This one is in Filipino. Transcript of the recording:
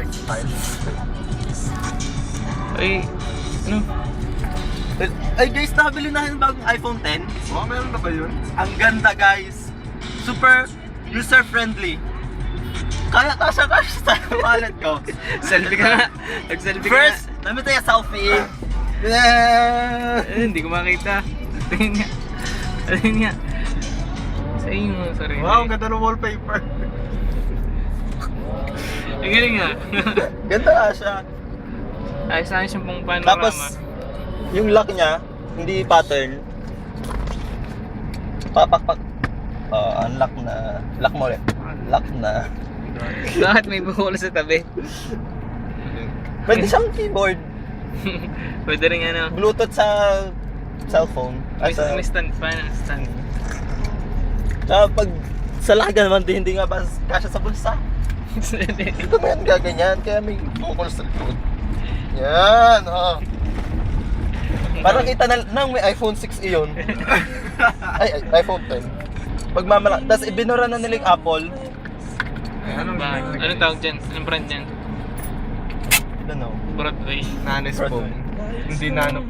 textile. Ay, ano? Ay guys, nakabili na yung bagong iPhone 10. Oh, meron na ba yun? Ang ganda guys. Super user-friendly. Kaya kasha sa wallet ko. Selfie ka nga. Nag-selfie ka First, namin tayo selfie. Yeah. nga. Hindi ko makita. Tingin nga. Tingin nga. Sa inyo, sorry. Wow, ang ganda ng wallpaper. Ang galing nga. Ganda nga siya. Ayos na ayos yung pong panorama. Tapos, yung lock niya, hindi pattern. Papakpak. Unlock na. Lock mo ulit. Lock na. Bakit may bukol sa tabi? Pwede siyang keyboard. Pwede rin ano. Bluetooth sa cellphone. May stand pa na stand. Tsaka pag sa laki ka naman, hindi nga ba kasya sa bulsa. Ito mo yan gaganyan, kaya may bukol sa likod. Yan, oh. Parang kita na nang may iPhone 6 iyon. Ay, iPhone 10. Pagmamalaki. Tapos ibinura na nila yung Apple. Anong Ba? Anong tawag dyan? Anong brand dyan? I don't know. Broadway. Nanis Broadway. phone. Hindi nano